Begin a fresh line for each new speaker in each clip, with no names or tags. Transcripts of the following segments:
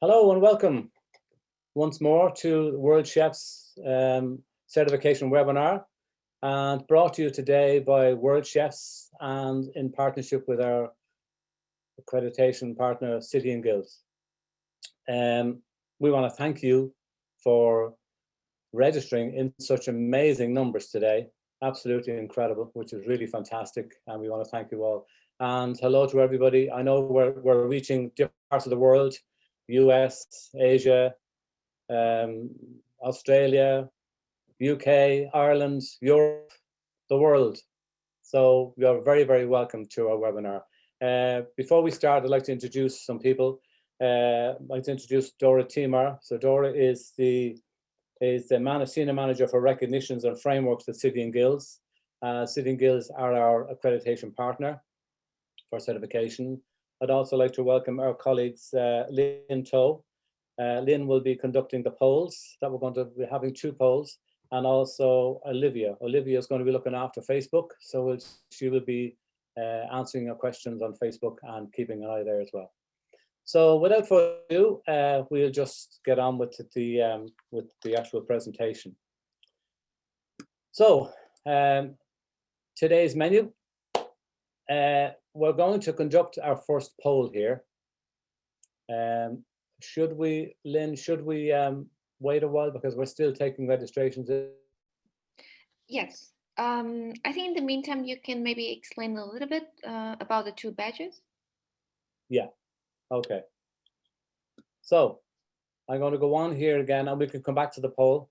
Hello and welcome once more to the World Chefs Certification webinar, and brought to you today by World Chefs and in partnership with our accreditation partner Ctn Guilds. We want to thank you for registering in such amazing numbers today. Absolutely incredible, which is really fantastic, and we want to thank you all. And hello to everybody. I know we're reaching different parts of the world: US, Asia, Australia, UK, Ireland, Europe, the world. So you're very, very welcome to our webinar. Before we start, I'd like to introduce some people. I'd like to introduce Dora Timar. So Dora is the Senior Manager for Recognitions and Frameworks at Ctn Guilds. Ctn Guilds are our accreditation partner for certification. I'd also like to welcome our colleagues, Lynn Toe. Lynn will be conducting the polls, that we're going to be having 2 polls, and also Olivia. Olivia is going to be looking after Facebook, so she will be answering your questions on Facebook and keeping an eye there as well. So without further ado, we'll just get on with the actual presentation. So today's menu. We're going to conduct our first poll here. Should we, Lynn, wait a while because we're still taking registrations?
Yes. I think in the meantime, you can maybe explain a little bit about the 2 badges.
Yeah, okay. So I'm going to go on here again and we can come back to the poll.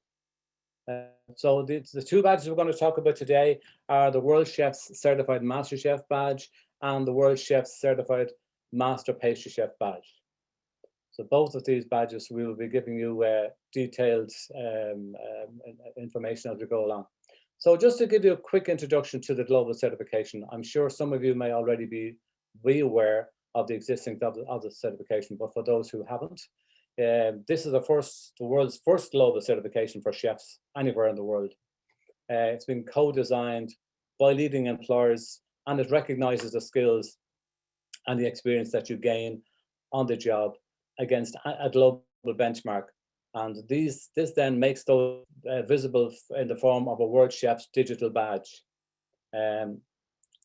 So the 2 badges we're going to talk about today are the Worldchefs Certified Master Chef Badge and the Worldchefs Certified Master Pastry Chef Badge. So both of these badges we will be giving you detailed information as we go along. So just to give you a quick introduction to the global certification, I'm sure some of you may already be aware of the existing of the certification, but for those who haven't, this is the world's first global certification for chefs anywhere in the world. It's been co-designed by leading employers, and it recognizes the skills and the experience that you gain on the job against a global benchmark. And this then makes those visible in the form of a Worldchefs digital badge.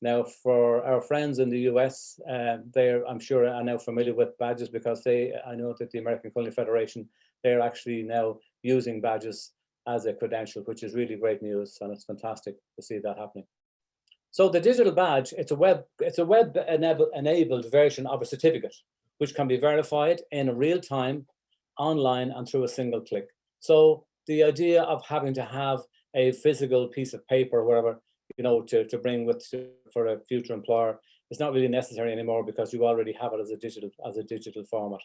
Now, for our friends in the US, I'm sure are now familiar with badges because I know that the American Culinary Federation, they're actually now using badges as a credential, which is really great news, and it's fantastic to see that happening. So the digital badge, it's a web enabled version of a certificate, which can be verified in real time, online, and through a single click. So the idea of having to have a physical piece of paper, wherever, you know, to bring for a future employer, is not really necessary anymore because you already have it as a digital format.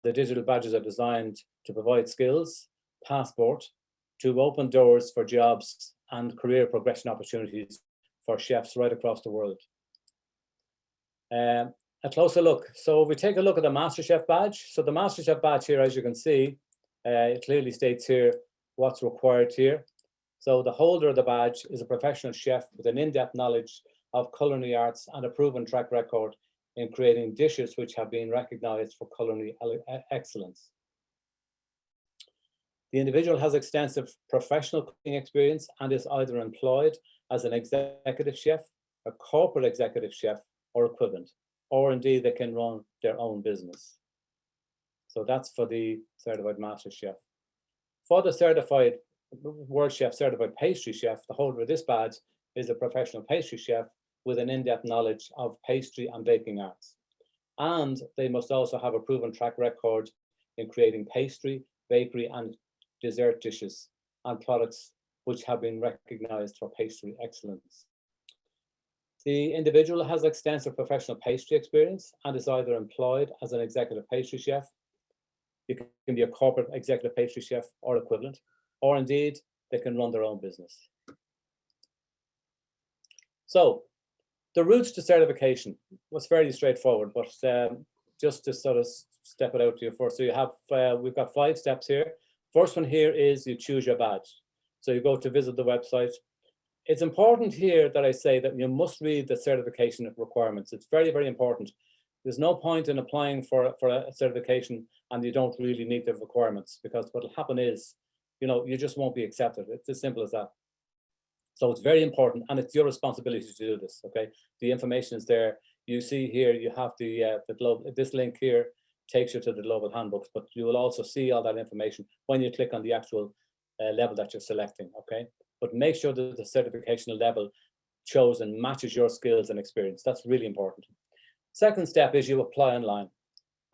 The digital badges are designed to provide skills, passport, to open doors for jobs and career progression opportunities for chefs right across the world. A closer look. So if we take a look at the Masterchef Badge. So the Masterchef Badge here, as you can see, it clearly states here what's required here. So the holder of the badge is a professional chef with an in-depth knowledge of culinary arts and a proven track record in creating dishes which have been recognized for culinary excellence. The individual has extensive professional cooking experience and is either employed as an executive chef, a corporate executive chef, or equivalent, or indeed they can run their own business. So that's for the certified master chef. For the certified Worldchef certified pastry chef, the holder of this badge is a professional pastry chef with an in-depth knowledge of pastry and baking arts. And they must also have a proven track record in creating pastry, bakery, and dessert dishes and products which have been recognized for pastry excellence. The individual has extensive professional pastry experience and is either employed as an executive pastry chef, you can be a corporate executive pastry chef or equivalent, or indeed they can run their own business. So the routes to certification was fairly straightforward, but just to sort of step it out to you first. So you have, we've got 5 steps here. First one here is you choose your badge. So you go to visit the website. It's important here that I say that you must read the certification requirements. It's very, very important. There's no point in applying for a certification and you don't really meet the requirements, because what will happen is, you just won't be accepted. It's as simple as that. So it's very important, and it's your responsibility to do this, okay? The information is there. You see here, you have the global, this link here takes you to the global handbooks, but you will also see all that information when you click on the actual level that you're selecting, okay? But make sure that the certification level chosen matches your skills and experience. That's really important. Second step is you apply online,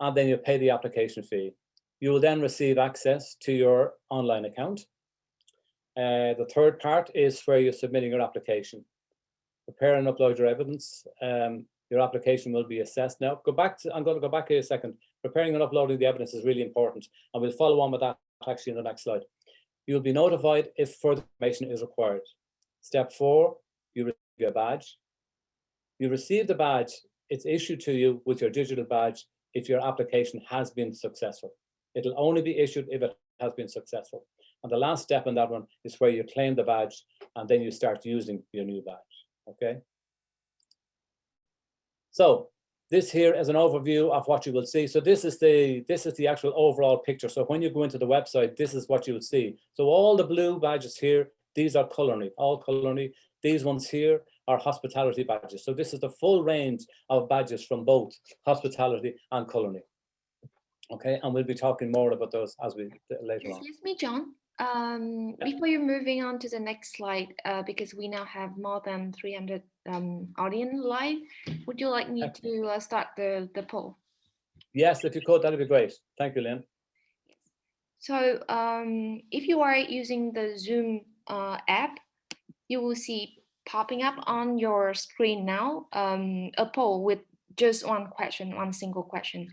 and then you pay the application fee. You will then receive access to your online account. The third part is where you're submitting your application. Prepare and upload your evidence. Your application will be assessed. Now, I'm going to go back here a second. Preparing and uploading the evidence is really important, and we'll follow on with that actually in the next slide. You'll be notified if further information is required. Step 4, you receive your badge. You receive the badge. It's issued to you with your digital badge if your application has been successful. It'll only be issued if it has been successful. And the last step in that one is where you claim the badge, and then you start using your new badge, okay? So this here is an overview of what you will see. So this is the actual overall picture. So when you go into the website, this is what you will see. So all the blue badges here, these are culinary, all culinary. These ones here are hospitality badges. So this is the full range of badges from both hospitality and culinary. Okay, and we'll be talking more about those as we later on.
Excuse me, John. Before you're moving on to the next slide, because we now have more than 300 audience live, would you like me to start the poll?
Yes, if you could, that'd be great. Thank you, Lynn.
So if you are using the Zoom app, you will see popping up on your screen now a poll with just one question, one single question.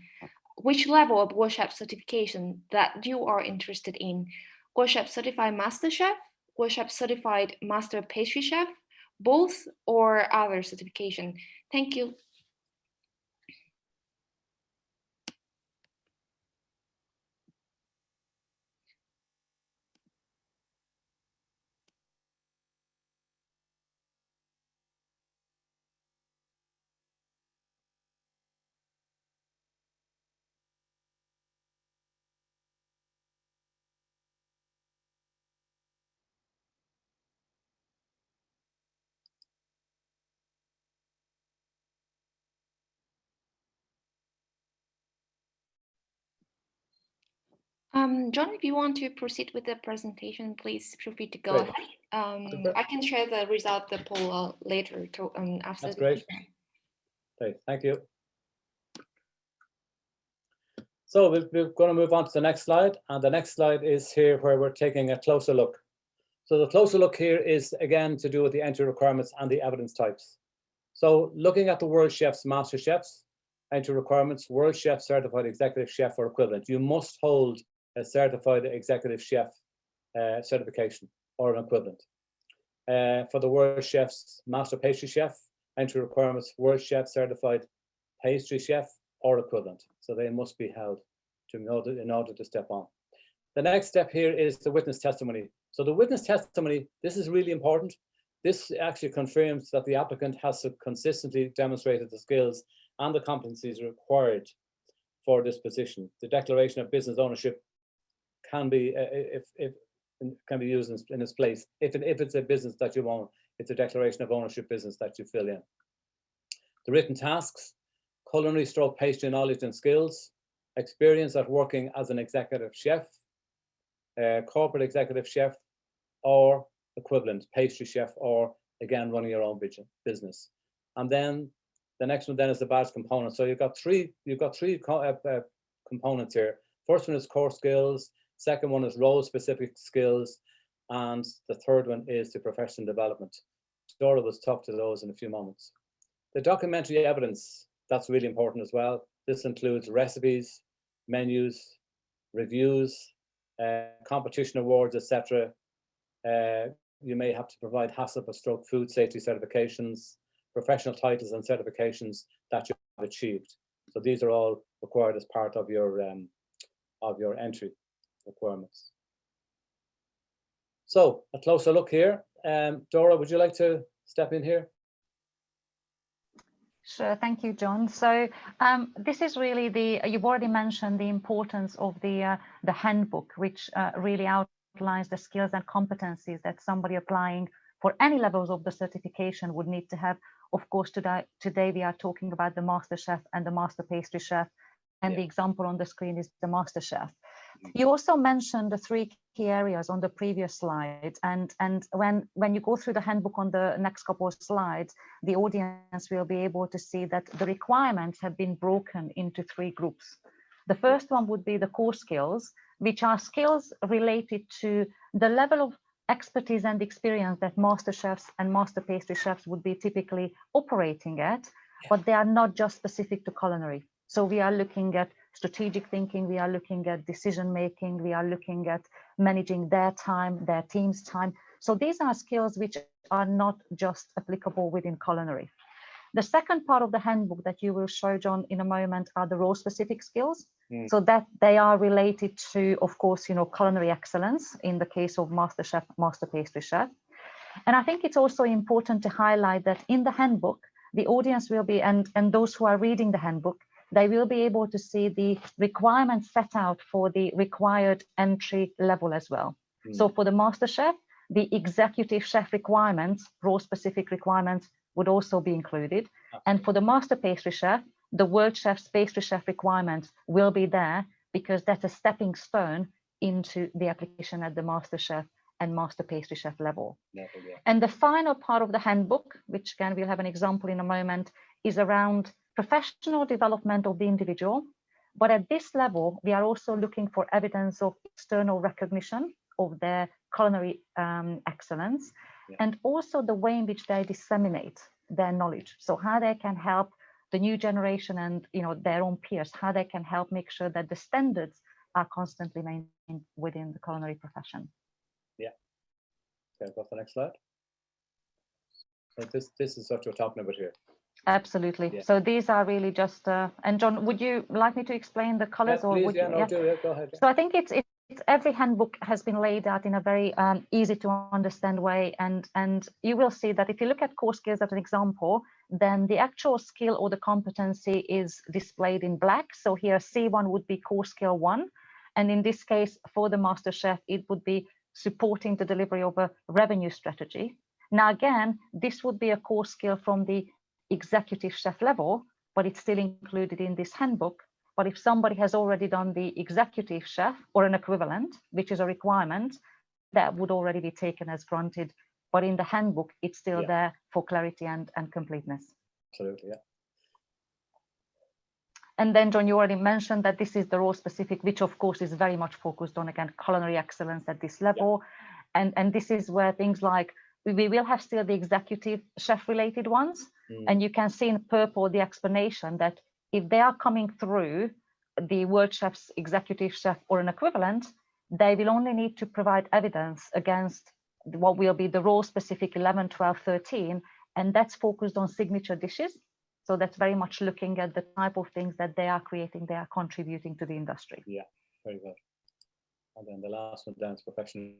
Which level of Worldchefs certification that you are interested in? Worldchefs Certified Master Chef, Worldchefs Certified Master Pastry Chef, both, or other certification? Thank you. John, if you want to proceed with the presentation, please feel free to go ahead. I can share the result of the poll later after.
That's great. Okay, thank you. So we're going to move on to the next slide, and the next slide is here where we're taking a closer look. So the closer look here is again to do with the entry requirements and the evidence types. So looking at the Worldchefs Master Chefs, entry requirements, Worldchef Certified Executive Chef or equivalent. You must hold a Certified Executive Chef certification or an equivalent. For the Worldchefs Master Pastry Chef, entry requirements, Worldchef Certified Pastry Chef or equivalent. So they must be held in order to step on. The next step here is the witness testimony. So the witness testimony, this is really important. This actually confirms that the applicant has consistently demonstrated the skills and the competencies required for this position. The declaration of business ownership can be can be used in its place. If it's a business that you own, it's a declaration of ownership business that you fill in. The written tasks, culinary / pastry knowledge and skills, experience at working as an executive chef, corporate executive chef, or equivalent pastry chef, or again running your own business. And then the next one then is the badge component. So you've got three components here. First one is core skills, second one is role specific skills, and the third one is the professional development. Dora will talk to those in a few moments. The documentary evidence, that's really important as well. This includes recipes, menus, reviews, competition awards, etc. You may have to provide HACCP food safety certifications, professional titles and certifications that you have achieved. So these are all required as part of your entry requirements. So a closer look here. Dora, would you like to step in here?
Sure, thank you, John. So this is really you've already mentioned the importance of the handbook, which really outlines the skills and competencies that somebody applying for any levels of the certification would need to have. Of course, today we are talking about the Master Chef and the Master Pastry Chef, and the example on the screen is the Master Chef. You also mentioned the 3 key areas on the previous slide, and when you go through the handbook on the next couple of slides, the audience will be able to see that the requirements have been broken into 3 groups. The first one would be the core skills, which are skills related to the level of expertise and experience that master chefs and master pastry chefs would be typically operating at, but they are not just specific to culinary. So we are looking at strategic thinking, we are looking at decision making, we are looking at managing their time, their team's time. So these are skills which are not just applicable within culinary. The second part of the handbook that you will show, John, in a moment are the role-specific skills. So that they are related to, of course, culinary excellence in the case of Master Chef, Master Pastry Chef. And I think it's also important to highlight that in the handbook, the audience will be, and those who are reading the handbook, they will be able to see the requirements set out for the required entry level as well. So for the Master Chef, the executive chef requirements, role-specific requirements would also be included. And for the Master Pastry Chef, the Worldchefs Pastry Chef requirements will be there because that's a stepping stone into the application at the Master Chef and Master Pastry Chef level. And the final part of the handbook, which again we'll have an example in a moment, is around professional development of the individual. But at this level, we are also looking for evidence of external recognition of their culinary excellence, and also the way in which they disseminate their knowledge. So how they can help the new generation and their own peers, how they can help make sure that the standards are constantly maintained within the culinary profession.
Yeah. Okay, go for the next slide. So this is what you're talking about here.
Absolutely. Yeah. So these are really just, and John, would you like me to explain the colors?
Yeah, please, go ahead.
So I think it's every handbook has been laid out in a very easy to understand way. And you will see that if you look at core skills as an example, then the actual skill or the competency is displayed in black. So here C1 would be core skill 1. And in this case, for the Master Chef, it would be supporting the delivery of a revenue strategy. Now, again, this would be a core skill from the executive chef level, but it's still included in this handbook. But if somebody has already done the executive chef or an equivalent, which is a requirement, that would already be taken as granted. But in the handbook, it's still there for clarity and completeness.
Absolutely, yeah.
And then, John, you already mentioned that this is the role specific, which of course is very much focused on, again, culinary excellence at this level. Yeah. And this is where things like, we will have still the executive chef related ones. And you can see in purple the explanation that if they are coming through the Worldchefs executive chef or an equivalent, they will only need to provide evidence against what will be the role specific 11, 12, 13. And that's focused on signature dishes. So that's very much looking at the type of things that they are creating, they are contributing to the industry.
Yeah, very good. And then the last one down is professional.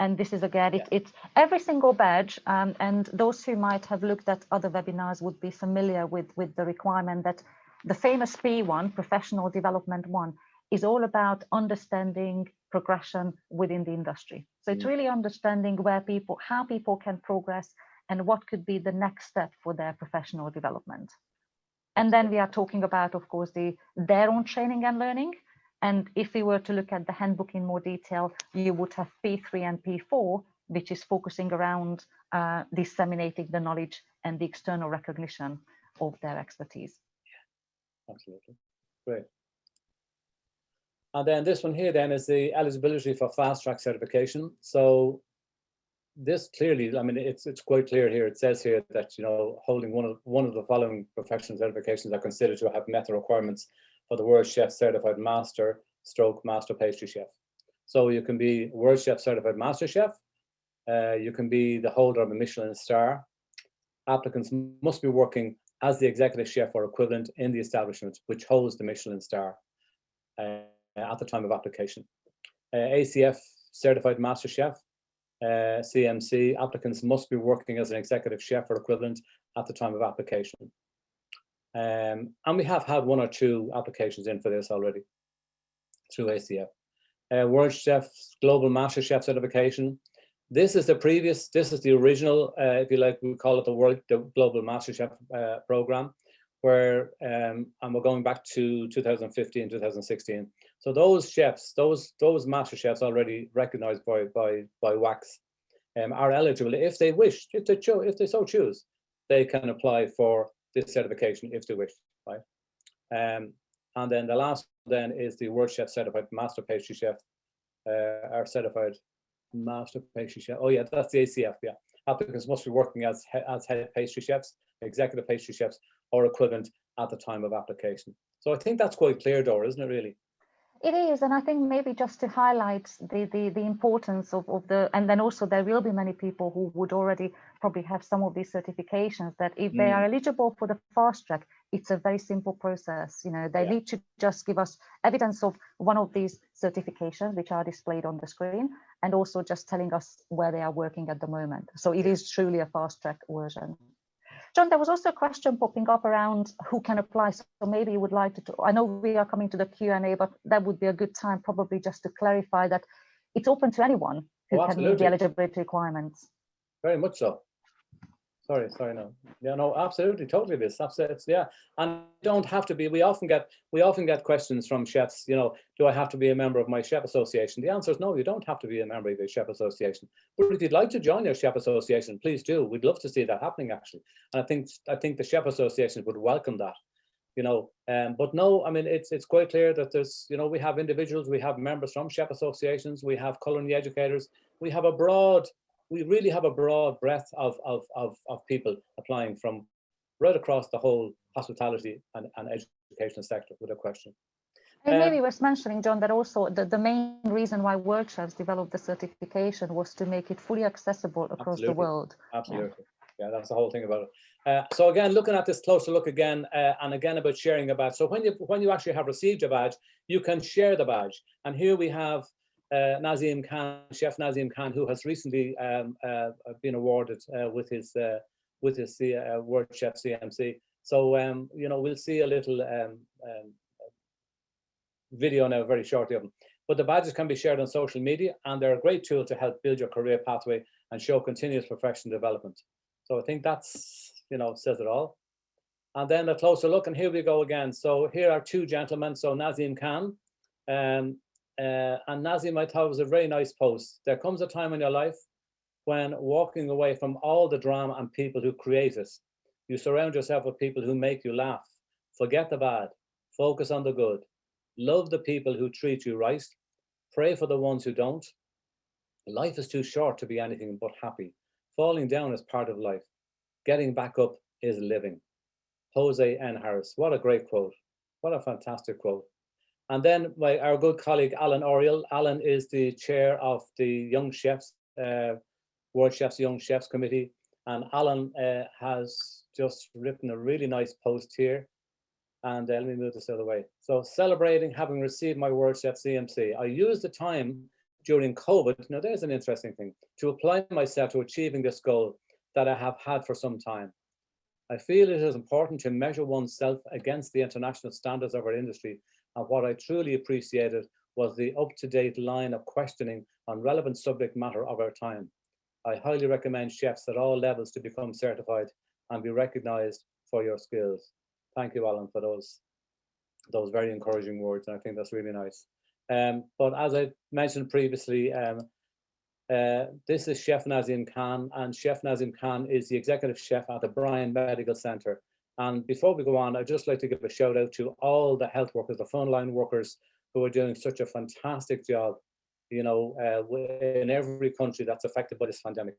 And this is again, it's every single badge, and those who might have looked at other webinars would be familiar with the requirement that the famous P1, Professional Development 1, is all about understanding progression within the industry. So it's really understanding how people can progress and what could be the next step for their professional development. And then we are talking about, of course, their own training and learning. And if we were to look at the handbook in more detail, you would have P3 and P4, which is focusing around disseminating the knowledge and the external recognition of their expertise.
Yeah, absolutely. Great. And then this one here then is the eligibility for fast track certification. So this clearly, I mean, it's quite clear here. It says here that, holding one of the following professional certifications are considered to have met the requirements for the Worldchefs Certified Master / Master Pastry Chef. So you can be Worldchefs Certified Master Chef. You can be the holder of a Michelin star. Applicants must be working as the executive chef or equivalent in the establishment which holds the Michelin star at the time of application. ACF Certified Master Chef. CMC, applicants must be working as an executive chef or equivalent at the time of application. And we have had 1 or 2 applications in for this already through ACF. Worldchefs Global Master Chef Certification. This is the original, if you like, we call it the Global Master Chef program, where, and we're going back to 2015, 2016. So those chefs, those master chefs already recognized by WACS are eligible if they wish, if they so choose, they can apply for this certification if they wish, right? And then the last then is the Worldchefs Certified Master Pastry Chef, or Certified Master Pastry Chef. Oh yeah, that's the ACF, yeah. Applicants must be working as head pastry chefs, executive pastry chefs, or equivalent at the time of application. So I think that's quite clear, Dora, isn't it really?
It is, and I think maybe just to highlight the importance of the, and then also there will be many people who would already probably have some of these certifications, that if they are eligible for the fast track, it's a very simple process. You know, they need to just give us evidence of one of these certifications, which are displayed on the screen, and also just telling us where they are working at the moment. So it is truly a fast track version. John, there was also a question popping up around who can apply. So maybe you would like to, I know we are coming to the Q&A, but that would be a good time probably just to clarify that it's open to anyone who can meet the eligibility requirements.
Very much so. Sorry, no. Yeah, no, absolutely, totally this. Absolutely, yeah. And don't have to be, we often get questions from chefs, you know, do I have to be a member of my chef association? The answer is no, you don't have to be a member of your chef association. But if you'd like to join your chef association, please do. We'd love to see that happening, actually. And I think the chef associations would welcome that, you know. But no, I mean, it's quite clear that there's, you know, we have individuals, we have members from chef associations, we have culinary educators, we really have a broad breadth of people applying from right across the whole hospitality and educational sector, without question.
And maybe worth mentioning, John, that also the main reason why Worldchefs developed the certification was to make it fully accessible across the world.
Absolutely. Yeah, that's the whole thing about it. So again, looking at this closer look again, and again about sharing a badge. So when you actually have received a badge, you can share the badge. And here we have Nazim Khan, Chef Nazim Khan, who has recently been awarded with his Worldchef CMC. So you know, we'll see a little video now very shortly of them. But the badges can be shared on social media, and they're a great tool to help build your career pathway and show continuous professional development. So I think that's, you know, says it all. And then a closer look, and here we go again. So here are 2 gentlemen. So Nazim Khan. And Nazim, I thought, was a very nice post. There comes a time in your life when walking away from all the drama and people who create it, you surround yourself with people who make you laugh. Forget the bad, focus on the good. Love the people who treat you right. Pray for the ones who don't. Life is too short to be anything but happy. Falling down is part of life. Getting back up is living. Jose N. Harris. What a great quote. What a fantastic quote. And then our good colleague, Alan Oriel. Alan is the chair of the Young Chefs, Worldchefs Young Chefs Committee. And Alan has just written a really nice post here. And let me move this out of the way. So, celebrating having received my Worldchef CMC. I used the time during COVID, now there's an interesting thing, to apply myself to achieving this goal that I have had for some time. I feel it is important to measure oneself against the international standards of our industry, and what I truly appreciated was the up-to-date line of questioning on relevant subject matter of our time. I highly recommend chefs at all levels to become certified and be recognized for your skills. Thank you, Alan, for those very encouraging words, and I think that's really nice. But as I mentioned previously, this is Chef Nazim Khan, and Chef Nazim Khan is the executive chef at the Bryan Medical Center. And before we go on, I'd just like to give a shout out to all the health workers, the frontline workers who are doing such a fantastic job, you know, in every country that's affected by this pandemic.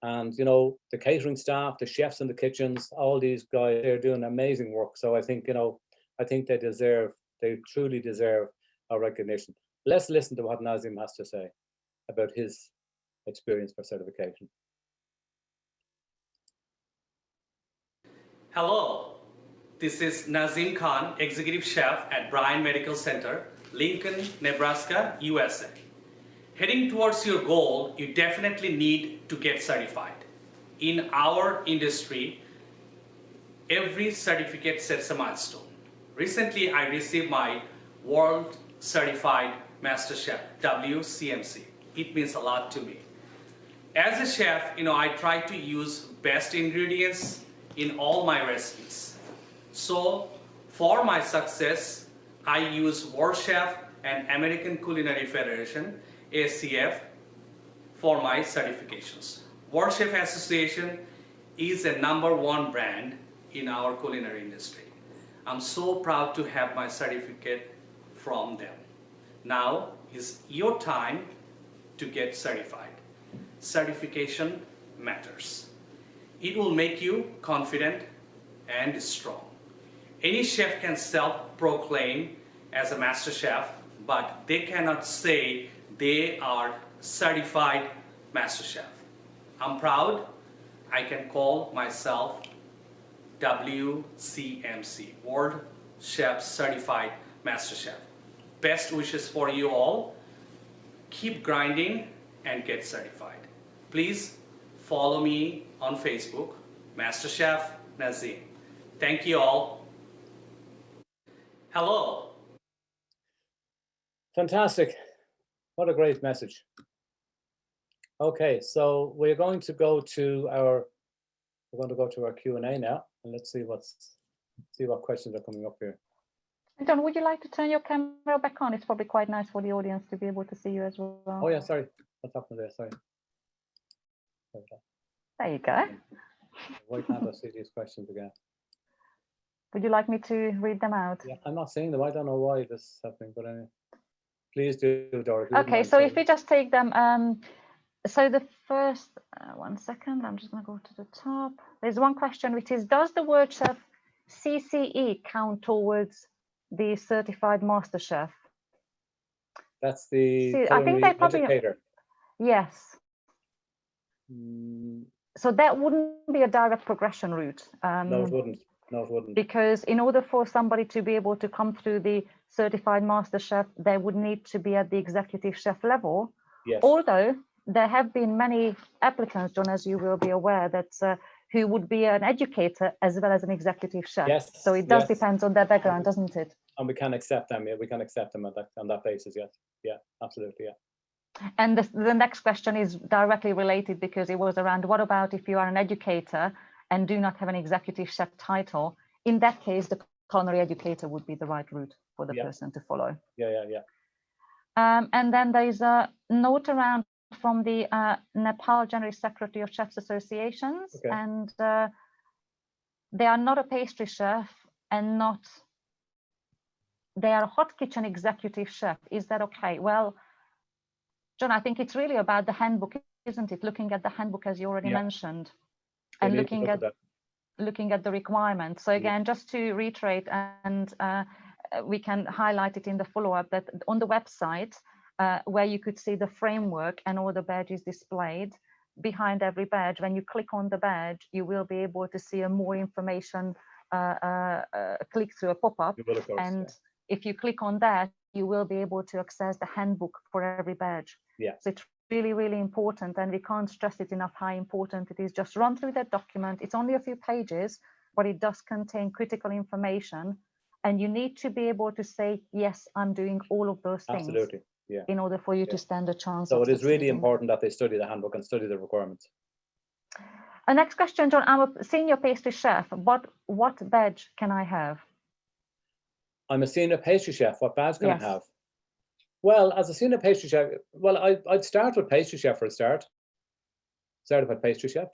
And, you know, the catering staff, the chefs in the kitchens, all these guys, they're doing amazing work. So I think, you know, I think they truly deserve our recognition. Let's listen to what Nazim has to say about his experience for certification.
Hello, this is Nazim Khan, Executive Chef at Bryan Medical Center, Lincoln, Nebraska, USA. heading towards your goal, you definitely need to get certified. In our industry, every certificate sets a milestone. Recently, I received my World Certified Master Chef, WCMC. It means a lot to me. As a chef, I try to use best ingredients in all my recipes. So for my success, I use Worldchef and American Culinary Federation, ACF, for my certifications. Worldchef Association is a #1 brand in our culinary industry. I'm so proud to have my certificate from them. Now is your time to get certified. Certification matters. It will make you confident and strong. Any chef can self-proclaim as a master chef, but they cannot say they are certified master chef. I'm proud. I can call myself WCMC, World Chefs Certified Master Chef. Best wishes for you all. Keep grinding and get certified. Please follow me on Facebook, Masterchef Nazim. Thank you all. Hello.
Fantastic. What a great message. Okay, so we're going to go to our Q&A now, and let's see what questions are coming up here.
John, would you like to turn your camera back on? It's probably quite nice for the audience to be able to see you as well.
Oh yeah, sorry. What's happening there? Sorry.
There you go.
Why can't I see these questions again?
Would you like me to read them out?
Yeah, I'm not seeing them. I don't know why this is happening, but anyway. Please do, Dorothy.
Okay, so if we just take them, so the first, 1 second, I'm just going to go to the top. There's one question which is, does the Worldchef CCE count towards the Certified Master Chef?
That's the
I think they probably
educator.
Yes. So that wouldn't be a direct progression route.
No, it wouldn't. No, it wouldn't.
Because in order for somebody to be able to come through the Certified Master Chef, they would need to be at the executive chef level.
Yes.
Although there have been many applicants, John, as you will be aware, that who would be an educator as well as an executive chef.
Yes.
So it does depend on their background, doesn't it?
And we can accept them. Yeah, we can accept them on that basis. Yes. Yeah, absolutely. Yeah.
And the next question is directly related because it was around, what about if you are an educator and do not have an executive chef title? In that case, the culinary educator would be the right route for the person to follow.
Yeah.
And then there is a note around from the Nepal General Secretary of Chefs Associations, and they are not a pastry chef and they are a hot kitchen executive chef. Is that okay? Well, John, I think it's really about the handbook, isn't it? Looking at the handbook, as you already mentioned, and looking at the requirements. So again, just to reiterate, and we can highlight it in the follow-up, that on the website, where you could see the framework and all the badges displayed behind every badge, when you click on the badge, you will be able to see a more information click through a pop-up. And if you click on that, you will be able to access the handbook for every badge.
Yeah.
So it's really, really important, and we can't stress it enough how important it is. Just run through that document. It's only a few pages, but it does contain critical information, and you need to be able to say, yes, I'm doing all of those things.
Absolutely. Yeah.
In order for you to stand a chance.
So it is really important that they study the handbook and study the requirements.
Next question, John. I'm a senior pastry chef. What badge can I have?
I'm a senior pastry chef. What badge can I have? Well, as a senior pastry chef, I'd start with pastry chef for a start. Certified pastry chef.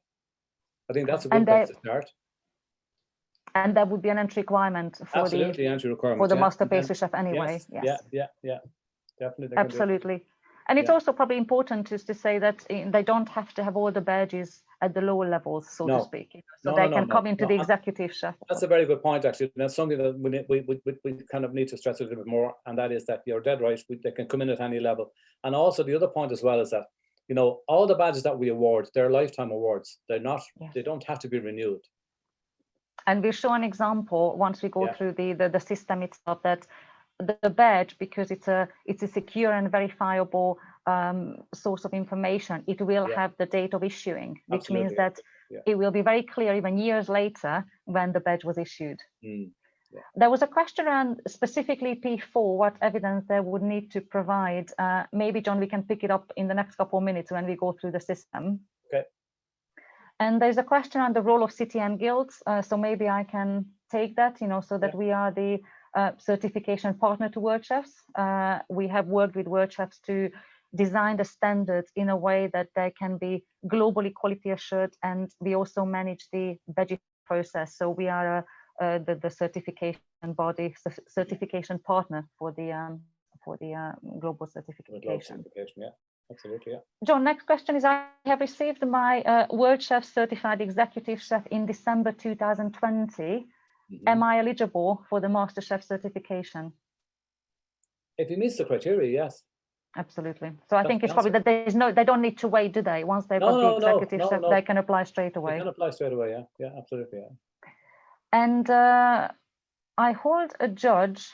I think that's a good place to start.
And that would be an entry requirement for
entry requirement
for the master pastry chef anyway.
Yes. Yeah. Definitely.
Absolutely. And it's also probably important to say that they don't have to have all the badges at the lower levels, so to speak. So they can come into the executive chef.
That's a very good point, actually. That's something that we kind of need to stress a little bit more, and that is that you're dead right. They can come in at any level. And also the other point as well is that, all the badges that we award, they're lifetime awards. They're not, they don't have to be renewed.
And we'll show an example once we go through the system itself, that the badge, because it's a secure and verifiable source of information, it will have the date of issuing, which means that it will be very clear even years later when the badge was issued. There was a question around specifically P4, what evidence they would need to provide. Maybe, John, we can pick it up in the next couple of minutes when we go through the system.
Okay.
And there's a question on the role of Ctn Guilds. So maybe I can take that, so that we are the certification partner to Worldchefs. We have worked with Worldchefs to design the standards in a way that they can be globally quality assured, and we also manage the badge process. So we are the certification body, certification partner for the global certification.
Yeah, absolutely. Yeah.
John, next question is: I have received my Worldchef Certified Executive Chef in December 2020. Am I eligible for the Masterchef certification?
If it meets the criteria, yes.
Absolutely. So I think it's probably that they don't need to wait, do they? Once they've got the executive chef, they can apply straight away.
They can apply straight away, yeah. Yeah, absolutely. Yeah.
And I hold a judge.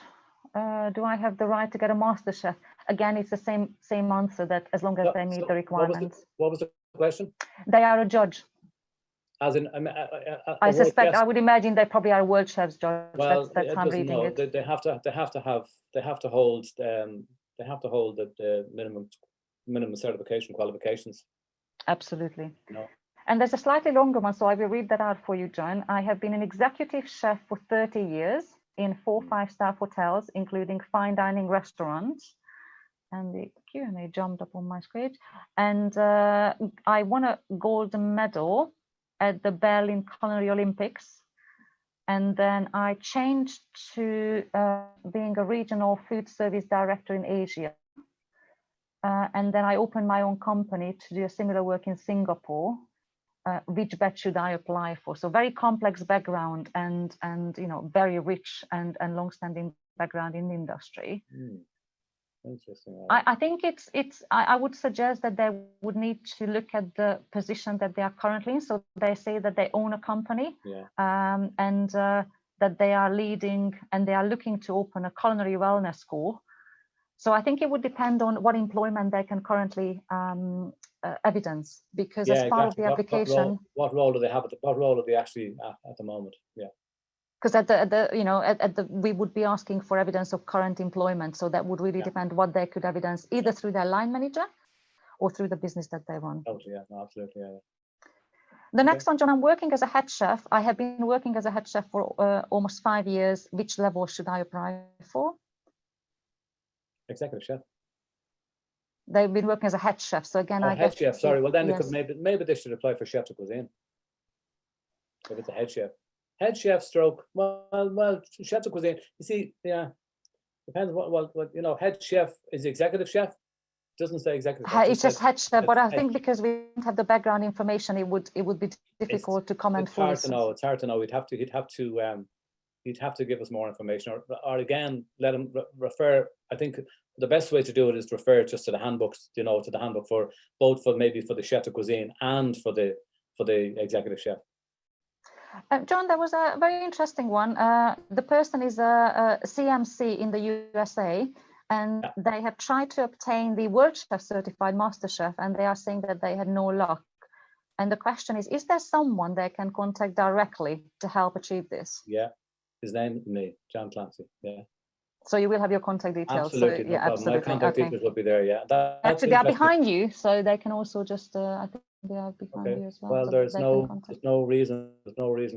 Do I have the right to get a Masterchef? Again, it's the same answer, that as long as they meet the requirements.
What was the question?
They are a judge.
As in,
I suspect, I would imagine they probably are Worldchefs judge.
Well,
that's how I'm reading it.
They have to hold the minimum certification qualifications.
Absolutely.
No.
And there's a slightly longer one, so I will read that out for you, John. I have been an executive chef for 30 years in 4 5-star hotels, including fine dining restaurants. And the Q&A jumped up on my screen. And I won a gold medal at the Berlin Culinary Olympics. And then I changed to being a regional food service director in Asia. And then I opened my own company to do a similar work in Singapore. Which batch should I apply for? So very complex background and very rich and long-standing background in the industry.
Interesting.
I think I would suggest that they would need to look at the position that they are currently in. So they say that they own a company, and that they are leading and they are looking to open a culinary wellness school. So I think it would depend on what employment they can currently evidence, because as part of the application,
what role do they have? What role are they actually at the moment? Yeah.
Because we would be asking for evidence of current employment, so that would really depend what they could evidence, either through their line manager or through the business that they run.
Oh, yeah, no, absolutely, yeah.
The next one, John, I'm working as a head chef. I have been working as a head chef for almost 5 years. Which level should I apply for?
Executive chef.
They've been working as a head chef. So again, I
head
guess,
chef. Sorry. Well, then
yes.
they could maybe they should apply for chef de cuisine. If it's a head chef. Head chef stroke. Well, chef de cuisine. You see, yeah, depends. What head chef is executive chef. It doesn't say executive.
It's just head chef, but I think because we don't have the background information, it would be difficult to comment fully.
It's hard to know. He'd have to give us more information, or again, let him refer. I think the best way to do it is to refer just to the handbooks. To the handbook for both maybe for the chef de cuisine and for the executive chef.
John, there was a very interesting one. The person is a CMC in the USA, and they have tried to obtain the Worldchef Certified Master Chef, and they are saying that they had no luck. And the question is there someone they can contact directly to help achieve this?
Yeah, his name is me, John Clancy. Yeah.
So you will have your contact details.
Absolutely,
so,
no problem.
Absolutely.
My contact details will be there. Yeah.
Actually, they are behind you, so they can also just. I think they are behind you as well.
Well, there's no reason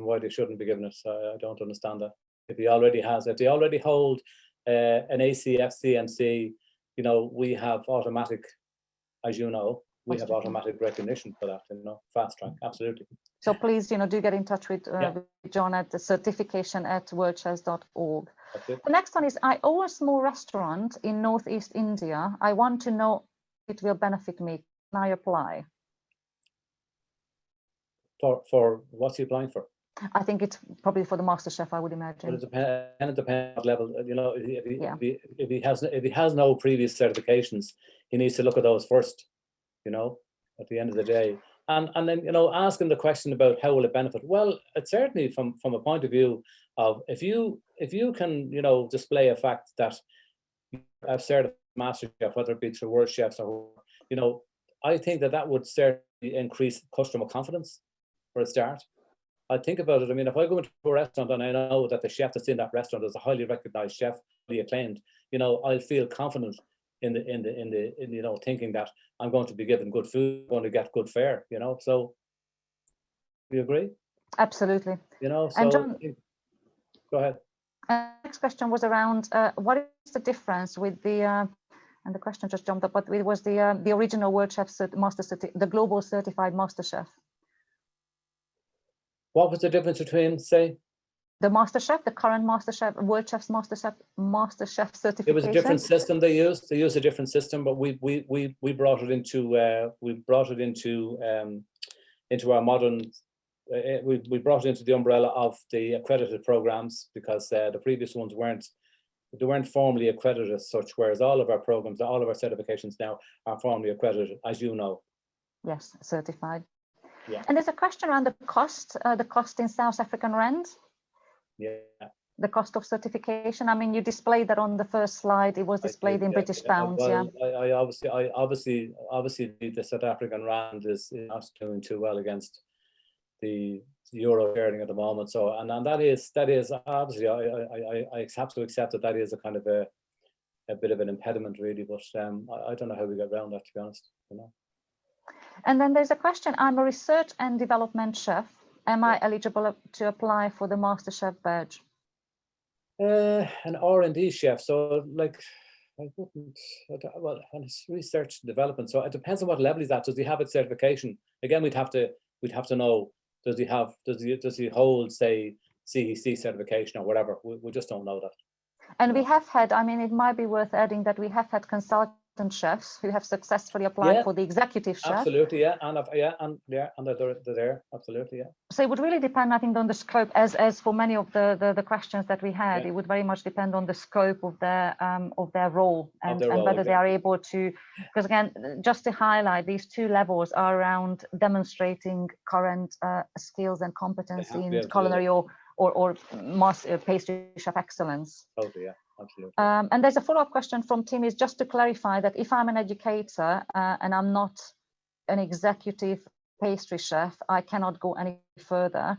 why they shouldn't be given it. So I don't understand that. If they already hold an ACF CMC, we have automatic, as you know, we have automatic recognition for that. Fast track, absolutely.
So please, do get in touch with John at the certification@worldchefs.org. The next one is: I own a small restaurant in Northeast India. I want to know if it will benefit me. Can I apply?
For what's he applying for?
I think it's probably for the Master Chef, I would imagine.
But it depends what level. If he has no previous certifications, he needs to look at those first. At the end of the day, and then asking the question about how will it benefit. Well, it's certainly from a point of view of if you can display a fact that I've certified Master Chef, whether it be through Worldchefs or I think that would certainly increase customer confidence for a start. I think about it. I mean, if I go into a restaurant and I know that the chef that's in that restaurant is a highly recognized chef, highly acclaimed, I'll feel confident in thinking that I'm going to be given good food, going to get good fare. So, do you agree?
Absolutely.
So
and John,
go ahead.
Next question was around what is the difference with the and the question just jumped up, but it was the original Worldchefs Master the global certified Master Chef.
What was the difference between, say?
The Master Chef, the current Master Chef, Worldchefs Master Chef Certification.
It was a different system they used. They used a different system, but we brought it into into our modern. We brought it into the umbrella of the accredited programs, because the previous ones weren't formally accredited as such, whereas all of our programs, all of our certifications now are formally accredited, as you know.
Yes, certified.
Yeah.
And there's a question around the cost in South African rand.
Yeah.
The cost of certification. I mean, you displayed that on the first slide. It was displayed in British pounds.
Well, yeah. Obviously, the South African rand is not doing too well against the euro sterling at the moment. So, and that is obviously, I have to accept that is a kind of a bit of an impediment, really. But I don't know how we get around that, to be honest.
And then there's a question. I'm a research and development chef. Am I eligible to apply for the Masterchef Badge?
An R&D chef. So, like, I wouldn't. Well, and it's research and development. So it depends on what level he's at. Does he have a certification? Again, we'd have to know. Does he hold, say, CEC certification or whatever? We just don't know that.
And we have had, I mean, it might be worth adding that we have had consultant chefs who have successfully applied for the executive chef.
Absolutely, yeah, and they're there, absolutely, yeah.
So it would really depend, I think, on the scope, as for many of the questions that we had, it would very much depend on the scope of their role and whether they are able to, because again, just to highlight, these two levels are around demonstrating current skills and competency in culinary or pastry chef excellence.
Totally, yeah. Absolutely.
And there's a follow-up question from Tim, is just to clarify that if I'm an educator and I'm not an executive pastry chef, I cannot go any further.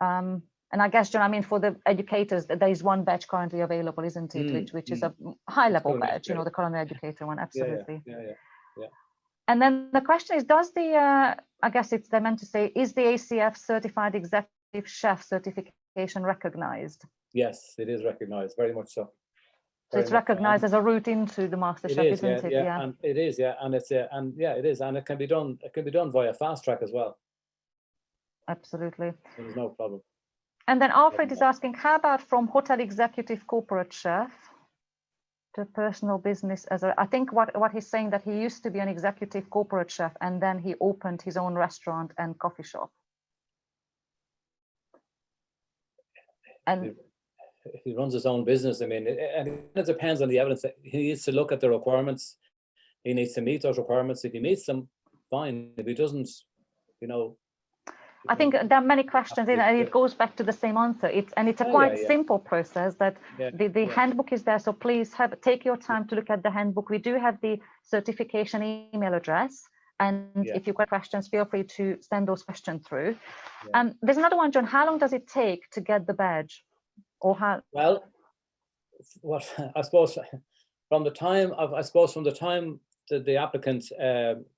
And I guess, John, I mean, for the educators, there is one badge currently available, isn't it? Which is a high-level badge, the culinary educator one, absolutely.
Yeah.
And then the question is, does the, I guess they're meant to say, is the ACF certified executive chef certification recognized?
Yes, it is recognized, very much so.
So it's recognized as a route into the Masterchef, isn't it?
Yeah, and it is, and it's it is, and it can be done. It can be done via fast track as well.
Absolutely.
So there's no problem.
And then Alfred is asking, how about from hotel executive corporate chef to personal business as a? I think what he's saying, that he used to be an executive corporate chef and then he opened his own restaurant and coffee shop. And
he runs his own business. I mean, it depends on the evidence. He needs to look at the requirements. He needs to meet those requirements. If he meets them, fine. If he doesn't,
I think there are many questions in it, and it goes back to the same answer. It's a quite simple process. That the handbook is there, so please take your time to look at the handbook. We do have the certification email address, and if you've got questions, feel free to send those questions through. There's another one, John. How long does it take to get the badge? Or how?
Well, I suppose from the time that the applicant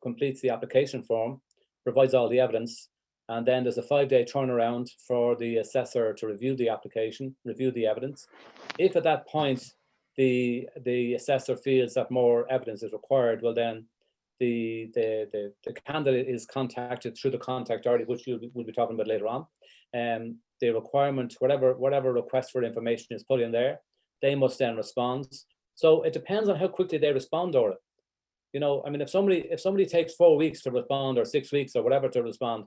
completes the application form, provides all the evidence, and then there's a 5-day turnaround for the assessor to review the application, review the evidence. If at that point the assessor feels that more evidence is required, well then the candidate is contacted through the contact already, which we'll be talking about later on. The requirement, whatever request for information is put in there, they must then respond. So it depends on how quickly they respond, or I mean, if somebody takes 4 weeks to respond or 6 weeks or whatever to respond,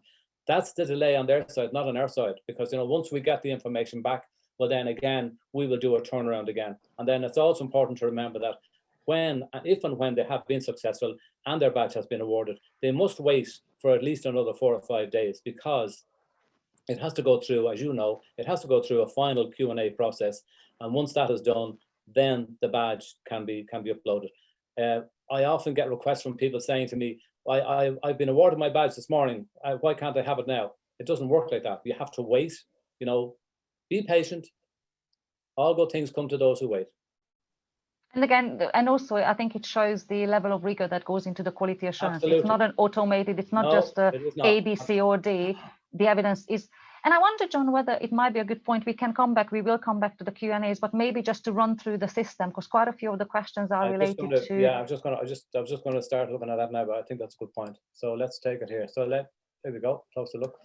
that's the delay on their side, not on our side. Because once we get the information back, well then again we will do a turnaround again. And then it's also important to remember that if and when they have been successful and their badge has been awarded, they must wait for at least another 4 or 5 days, because it has to go through, as you know, it has to go through a final Q&A process. And once that is done, then the badge can be uploaded. I often get requests from people saying to me, I've been awarded my badge this morning. Why can't I have it now? It doesn't work like that. You have to wait, you know, be patient. All good things come to those who wait.
And again, and also I think it shows the level of rigor that goes into the quality assurance.
Absolutely.
It's not an automated, it's not just A, B, C, or D. The evidence is, and I wonder, John, whether it might be a good point. We can come back, we will come back to the Q&As, but maybe just to run through the system, because quite a few of the questions are related to.
Yeah, I was just going to start looking at that now, but I think that's a good point. So let's take it here. So here we go, closer look.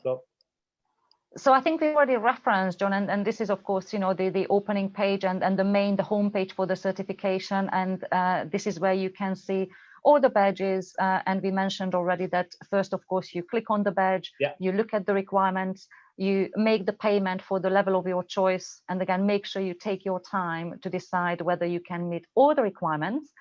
So I think we already referenced, John, and this is, of course, you know, the opening page and the home page for the certification. And this is where you can see all the badges. And we mentioned already that first, of course, you click on the badge, you look at the requirements, you make the payment for the level of your choice. And again, make sure you take your time to decide whether you can meet all the requirements.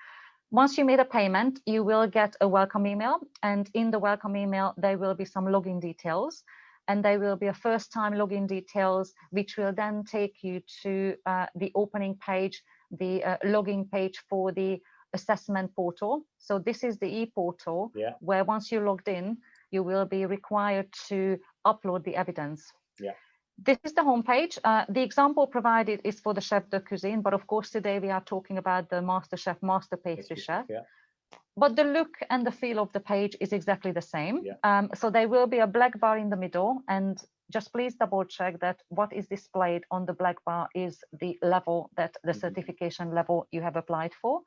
Once you made a payment, you will get a welcome email. And in the welcome email, there will be some login details. And there will be a first-time login details, which will then take you to the opening page, the login page for the assessment portal. So this is the e-portal, where once you're logged in, you will be required to upload the evidence. This is the homepage. The example provided is for the chef de cuisine, but of course today we are talking about the Masterchef Master Pastry Chef. But the look and the feel of the page is exactly the same. So there will be a black bar in the middle, and just please double check that what is displayed on the black bar is the level that the certification level you have applied for.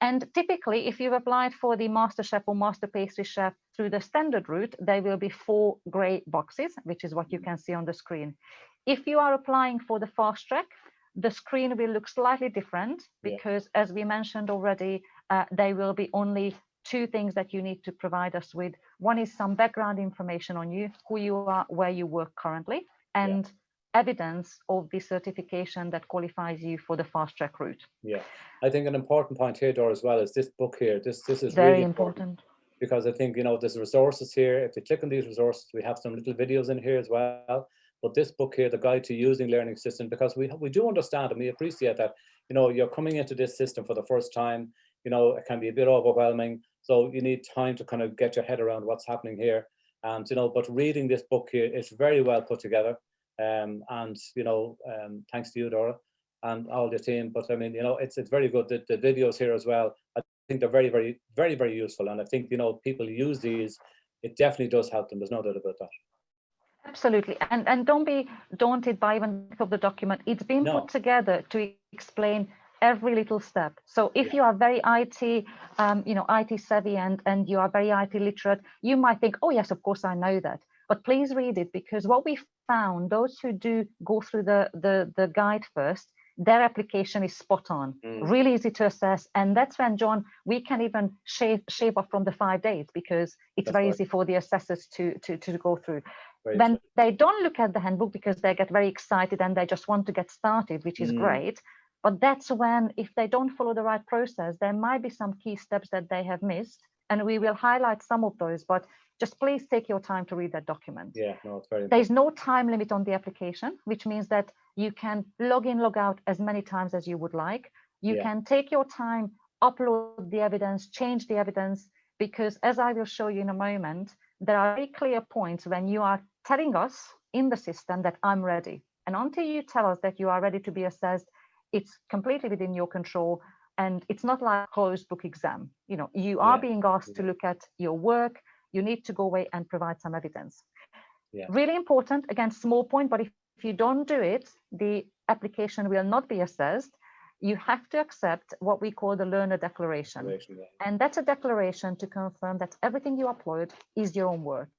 And typically, if you've applied for the Masterchef or Master Pastry Chef through the standard route, there will be 4 gray boxes, which is what you can see on the screen. If you are applying for the fast track, the screen will look slightly different because, as we mentioned already, there will be only 2 things that you need to provide us with. One is some background information on you, who you are, where you work currently, and evidence of the certification that qualifies you for the fast track route.
I think an important point here, Dora, as well, is this book here. This is
very
really
important
because I think, you know, there's resources here. If you click on these resources, we have some little videos in here as well. But this book here, the guide to using learning system, because we do understand and we appreciate that, you know, you're coming into this system for the first time, you know, it can be a bit overwhelming. So you need time to kind of get your head around what's happening here. And, you know, but reading this book here, it's very well put together. And, you know, thanks to you, Dora, and all the team. But I mean, you know, it's very good. The videos here as well, I think they're very, very, very, very useful. And I think, you know, people use these, it definitely does help them. There's no doubt about that.
Absolutely. And don't be daunted by even of the document. It's been put together to explain every little step. So if you are very IT, you know, IT savvy and you are very IT literate, you might think, oh yes, of course I know that. But please read it, because what we found, those who do go through the guide first, their application is spot on, really easy to assess. And that's when, John, we can even shave off from the 5 days, because it's very easy for the assessors to go through. When they don't look at the handbook because they get very excited and they just want to get started, which is great. But that's when, if they don't follow the right process, there might be some key steps that they have missed. And we will highlight some of those, but just please take your time to read that document.
Yeah, no, it's very important.
There's no time limit on the application, which means that you can log in, log out as many times as you would like. You can take your time, upload the evidence, change the evidence, because as I will show you in a moment, there are very clear points when you are telling us in the system that I'm ready. And until you tell us that you are ready to be assessed, it's completely within your control. And it's not like a closed book exam. You know, you are being asked to look at your work. You need to go away and provide some evidence. Really important, again, small point, but if you don't do it, the application will not be assessed. You have to accept what we call the learner declaration. And that's a declaration to confirm that everything you upload is your own work.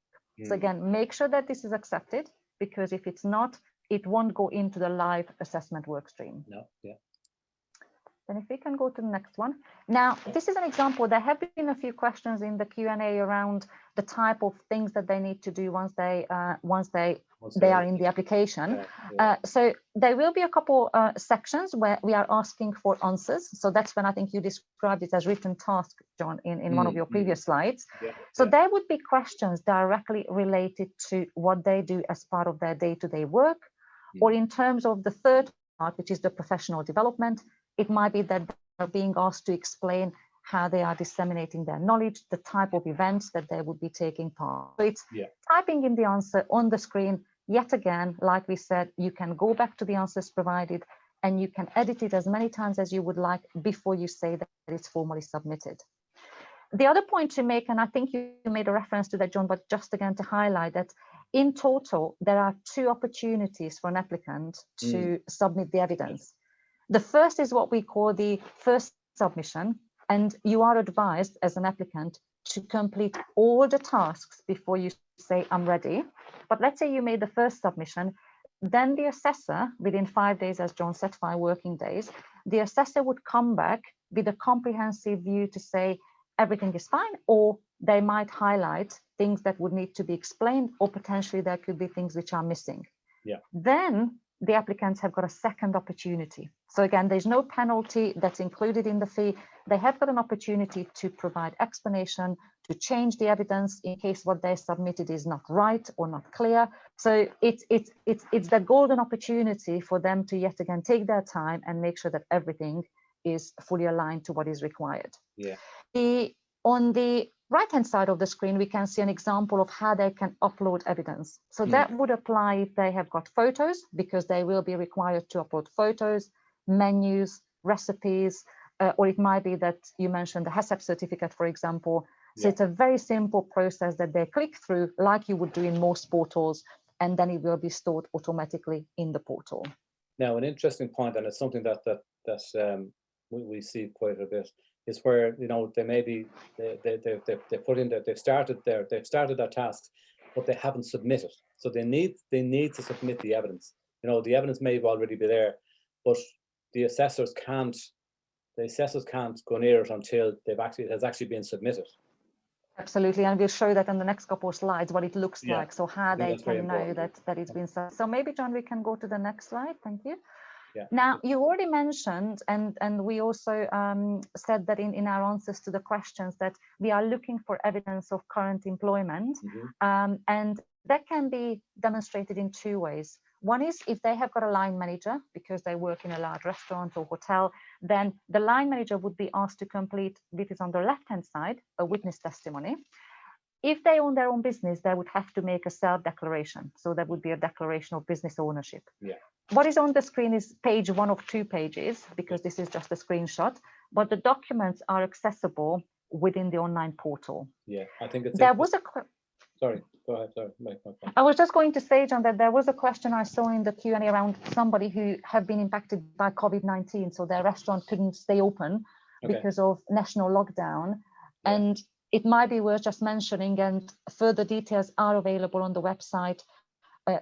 So again, make sure that this is accepted, because if it's not, it won't go into the live assessment work stream. Then if we can go to the next one. Now, this is an example. There have been a few questions in the Q&A around the type of things that they need to do once they are in the application. So there will be a couple sections where we are asking for answers. So that's when I think you described it as written task, John, in one of your previous slides. So there would be questions directly related to what they do as part of their day-to-day work, or in terms of the third part, which is the professional development. It might be that they're being asked to explain how they are disseminating their knowledge, the type of events that they would be taking part. So it's typing in the answer on the screen. Yet again, like we said, you can go back to the answers provided and you can edit it as many times as you would like before you say that it's formally submitted. The other point to make, and I think you made a reference to that, John, but just again to highlight that in total, there are 2 opportunities for an applicant to submit the evidence. The first is what we call the first submission, and you are advised as an applicant to complete all the tasks before you say, I'm ready. But let's say you made the first submission, then the assessor, within 5 days, as John said, 5 working days, the assessor would come back with a comprehensive view to say everything is fine, or they might highlight things that would need to be explained, or potentially there could be things which are missing. Then the applicants have got a second opportunity. So again, there's no penalty that's included in the fee. They have got an opportunity to provide explanation, to change the evidence in case what they submitted is not right or not clear. So it's the golden opportunity for them to yet again take their time and make sure that everything is fully aligned to what is required. On the right-hand side of the screen, we can see an example of how they can upload evidence. So that would apply if they have got photos, because they will be required to upload photos, menus, recipes, or it might be that you mentioned the HACCP certificate, for example. So it's a very simple process that they click through like you would do in most portals, and then it will be stored automatically in the portal.
Now, an interesting point, and it's something that we see quite a bit, is where, you know, they maybe they put in that they've started their tasks, but they haven't submitted. So they need to submit the evidence. You know, the evidence may already be there, but the assessors can't go near it until it has actually been submitted.
Absolutely, and we'll show that on the next couple of slides what it looks like, so how they can know that it's been set. So maybe, John, we can go to the next slide. Thank you. Now, you already mentioned, and we also said that in our answers to the questions, that we are looking for evidence of current employment, and that can be demonstrated in 2 ways. One is if they have got a line manager, because they work in a large restaurant or hotel, then the line manager would be asked to complete, which is on the left-hand side, a witness testimony. If they own their own business, they would have to make a self-declaration. So that would be a declaration of business ownership. What is on the screen is page 1 of 2 pages, because this is just a screenshot, but the documents are accessible within the online portal.
I think it's
there was a
sorry, go ahead. Sorry,
I was just going to say, John, that there was a question I saw in the Q&A around somebody who have been impacted by COVID-19, so their restaurant couldn't stay open because of national lockdown, and it might be worth just mentioning, and further details are available on the website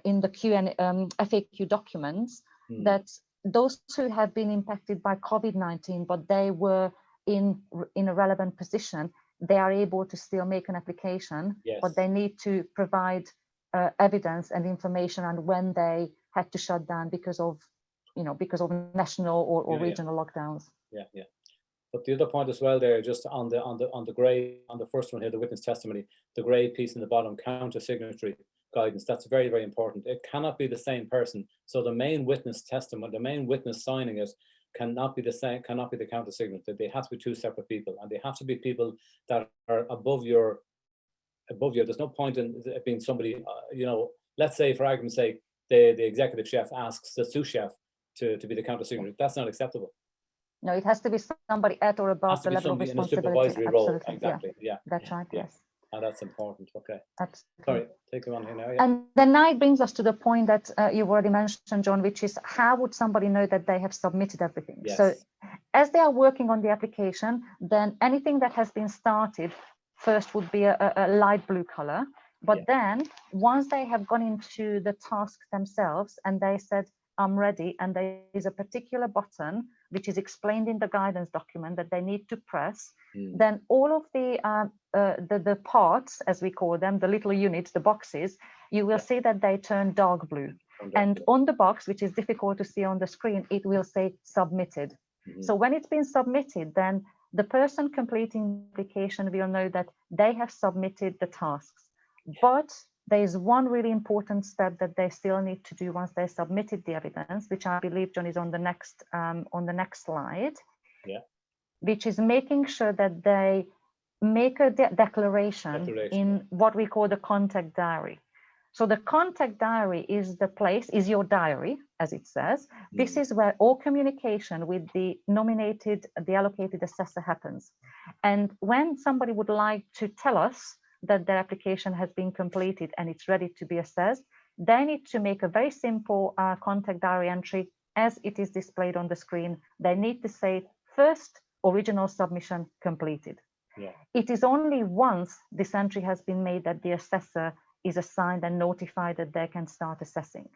in the Q&A FAQ documents, that those who have been impacted by COVID-19, but they were in a relevant position, they are able to still make an application, but they need to provide evidence and information on when they had to shut down because of national or regional lockdowns.
But the other point as well there, just on the first one here, the witness testimony, the grey piece in the bottom, counter signatory guidance, that's very, very important. It cannot be the same person. So the main witness testimony, the main witness signing it, cannot be the same, cannot be the counter signatory. They have to be 2 separate people, and they have to be people that are above you. There's no point in being somebody, you know, let's say for argument's sake, the executive chef asks the sous chef to be the counter signatory. That's not acceptable.
No, it has to be somebody at or above the level of responsibility.
In a supervisory role.
Absolutely.
Exactly.
That's right. Yes.
And that's important. Okay.
Absolutely.
Sorry, take them on here now.
And then now it brings us to the point that you've already mentioned, John, which is how would somebody know that they have submitted everything? So as they are working on the application, then anything that has been started first would be a light blue color. But then once they have gone into the task themselves and they said, I'm ready, and there is a particular button which is explained in the guidance document that they need to press, then all of the parts, as we call them, the little units, the boxes, you will see that they turn dark blue. And on the box, which is difficult to see on the screen, it will say submitted. So when it's been submitted, then the person completing the application will know that they have submitted the tasks. But there is one really important step that they still need to do once they submitted the evidence, which I believe, John, is on the next slide. which is making sure that they make a declaration in what we call the contact diary. So the contact diary is the place, is your diary, as it says. This is where all communication with the nominated, the allocated assessor happens. And when somebody would like to tell us that their application has been completed and it's ready to be assessed, they need to make a very simple contact diary entry as it is displayed on the screen. They need to say, first original submission completed.
Yeah.
It is only once this entry has been made that the assessor is assigned and notified that they can start assessing.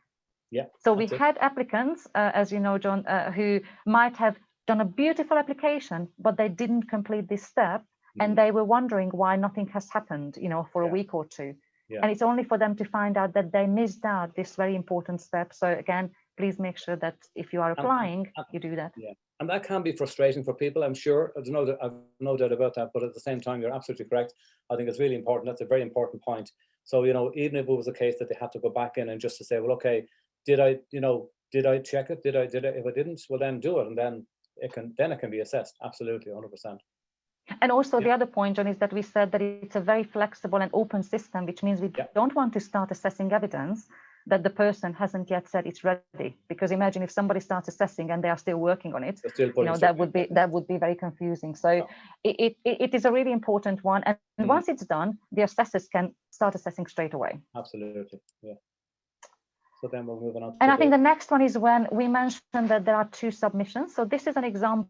Yeah.
So we had applicants, as you know, John, who might have done a beautiful application, but they didn't complete this step, and they were wondering why nothing has happened, you know, for a week or two.
Yeah.
And it's only for them to find out that they missed out this very important step. So again, please make sure that if you are applying, you do that.
Yeah. And that can be frustrating for people, I'm sure. I've no doubt about that. But at the same time, you're absolutely correct. I think it's really important. That's a very important point. So, you know, even if it was a case that they had to go back in and just to say, well, okay, did I check it? Did I? If I didn't, well, then do it, and then it can be assessed. Absolutely, 100%.
And also the other point, John, is that we said that it's a very flexible and open system, which means we don't want to start assessing evidence that the person hasn't yet said it's ready. Because imagine if somebody starts assessing and they are still working on it, you know, that would be very confusing. So it is a really important one. And once it's done, the assessors can start assessing straight away.
Absolutely, yeah. So then we'll move on.
And I think the next one is when we mentioned that there are two submissions. So this is an example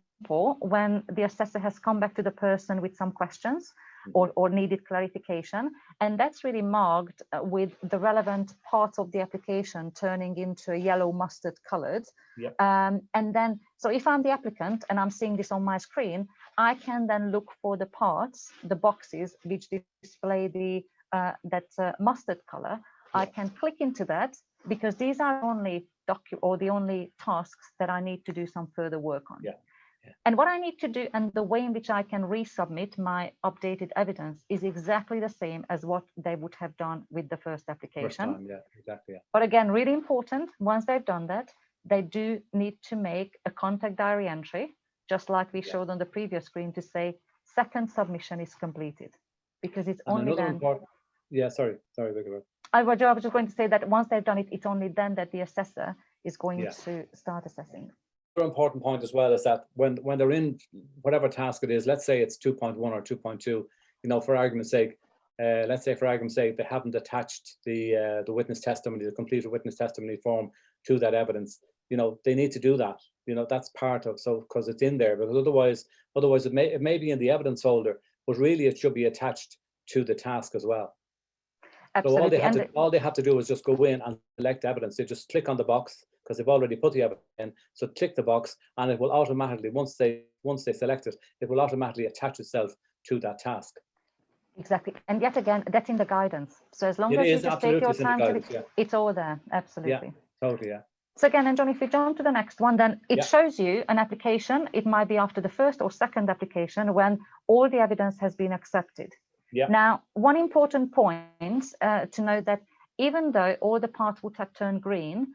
when the assessor has come back to the person with some questions or needed clarification. And that's really marked with the relevant parts of the application turning into a yellow mustard colored.
Yep.
And then, so if I'm the applicant and I'm seeing this on my screen, I can then look for the parts, the boxes which display the that mustard color. I can click into that because these are only the only tasks that I need to do some further work on.
Yeah.
And what I need to do and the way in which I can resubmit my updated evidence is exactly the same as what they would have done with the first application.
First time, yeah, exactly. Yeah.
But again, really important, once they've done that, they do need to make a contact diary entry, just like we showed on the previous screen, to say second submission is completed, because it's only then.
Yeah, sorry, Victor.
I was just going to say that once they've done it, it's only then that the assessor is going to start assessing.
Another important point as well is that when they're in whatever task it is, let's say it's 2.1 or 2.2, you know, for argument's sake, let's say for argument's sake, they haven't attached the witness testimony, the completed witness testimony form to that evidence. You know, they need to do that. You know, that's part of, so because it's in there, because otherwise it may be in the evidence folder, but really it should be attached to the task as well.
Absolutely.
So all they have to do is just go in and select evidence. They just click on the box because they've already put the evidence in. So click the box, and it will automatically, once they select it, it will automatically attach itself to that task.
Exactly. And yet again, that's in the guidance. So as long as you just take your time to it's all there. Absolutely.
Yeah, totally, yeah.
So again, and John, if you jump to the next one, then it shows you an application. It might be after the first or second application when all the evidence has been accepted.
Yeah.
Now, one important point to note that even though all the parts would have turned green,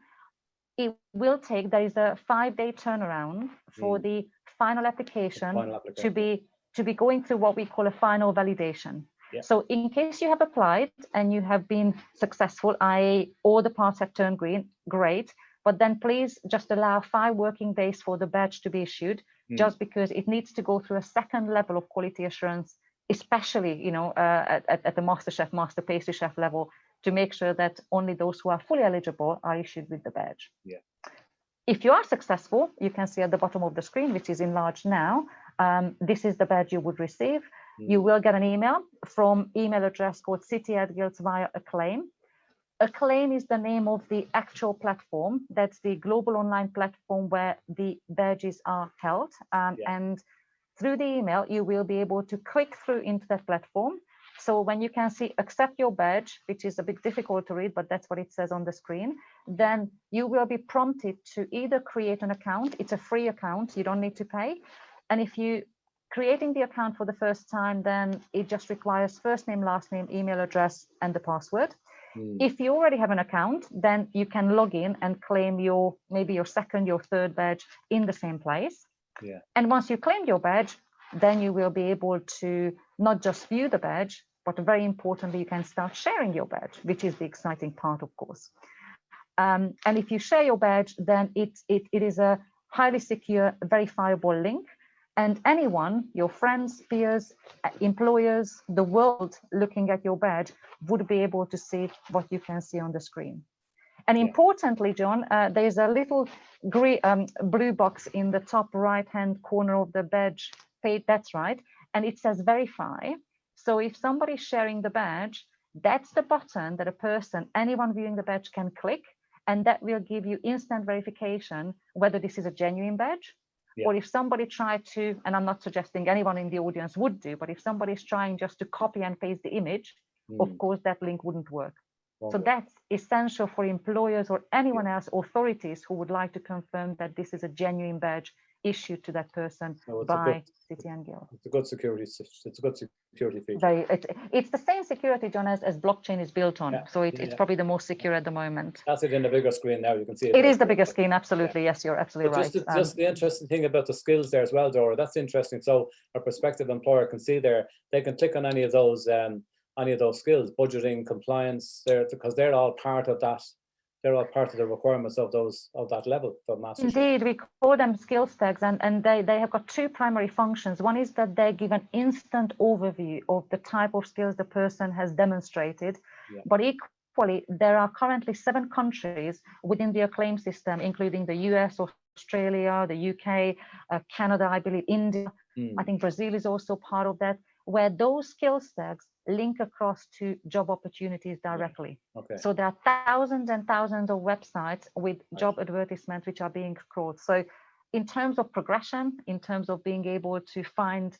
it will take, there is a 5-day turnaround for the final application, to be going through what we call a final validation.
Yeah.
So in case you have applied and you have been successful, i.e. all the parts have turned green, great. But then please just allow 5 working days for the badge to be issued, just because it needs to go through a second level of quality assurance, especially, you know, at the Masterchef, Master Pastry Chef level, to make sure that only those who are fully eligible are issued with the badge.
Yeah.
If you are successful, you can see at the bottom of the screen, which is enlarged now, this is the badge you would receive. You will get an email from email address called Ctn Guilds via Acclaim. Acclaim is the name of the actual platform. That's the global online platform where the badges are held. And through the email, you will be able to click through into that platform. So when you can see accept your badge, which is a bit difficult to read, but that's what it says on the screen, then you will be prompted to either create an account. It's a free account, you don't need to pay. And if you creating the account for the first time, then it just requires first name, last name, email address, and the password. If you already have an account, then you can log in and claim maybe your second, your third badge in the same place.
Yeah.
And once you claim your badge, then you will be able to not just view the badge, but very importantly, you can start sharing your badge, which is the exciting part, of course. And if you share your badge, then it is a highly secure, verifiable link. And anyone, your friends, peers, employers, the world looking at your badge would be able to see what you can see on the screen. And importantly, John, there's a little green, blue box in the top right-hand corner of the badge page. That's right. And it says verify. So if somebody's sharing the badge, that's the button that a person, anyone viewing the badge can click, and that will give you instant verification whether this is a genuine badge. Or if somebody tried to, and I'm not suggesting anyone in the audience would do, but if somebody's trying just to copy and paste the image, of course, that link wouldn't work. So that's essential for employers or anyone else, authorities who would like to confirm that this is a genuine badge issued to that person by Ctn Guild.
It's a good security. It's a good security feature.
It's the same security, John, as blockchain is built on. So it's probably the most secure at the moment.
That's it in the bigger screen now. You can see it.
It is the bigger screen. Absolutely. Yes, you're absolutely right.
Just the interesting thing about the skills there as well, Dora. That's interesting. So a prospective employer can see there. They can click on any of those skills, budgeting, compliance, there, because they're all part of that. They're all part of the requirements of that level for Masterchef.
Indeed, we call them skills tags, and they have got two primary functions. One is that they give an instant overview of the type of skills the person has demonstrated, but equally, there are currently 7 countries within the acclaim system, including the US, Australia, the UK, Canada, I believe, India. I think Brazil is also part of that, where those skills tags link across to job opportunities directly. So there are thousands and thousands of websites with job advertisements which are being crawled. So in terms of progression, in terms of being able to find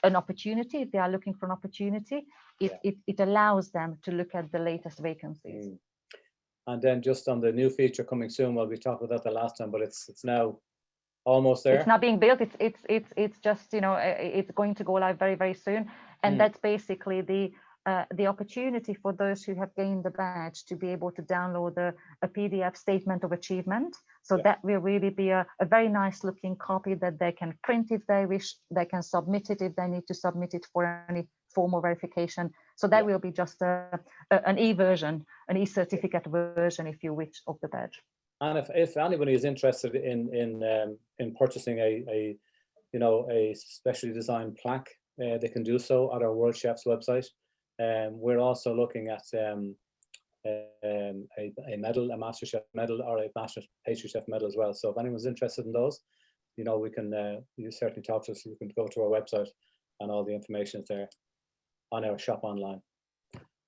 an opportunity, if they are looking for an opportunity, it allows them to look at the latest vacancies.
And then just on the new feature coming soon, well, we talked about that the last time, but it's now almost there.
It's not being built. It's just, you know, it's going to go live very, very soon. And that's basically the opportunity for those who have gained the badge to be able to download a PDF statement of achievement. So that will really be a very nice looking copy that they can print if they wish. They can submit it if they need to submit it for any form of verification. So that will be just an e-version, an e-certificate version, if you wish, of the badge.
And if anybody is interested in purchasing a specially designed plaque, they can do so at our Worldchefs website. We're also looking at a medal, a Masterchef medal, or a Master Pastry Chef medal as well. So if anyone's interested in those, you know, we can you certainly talk to us. You can go to our website, and all the information is there on our shop online.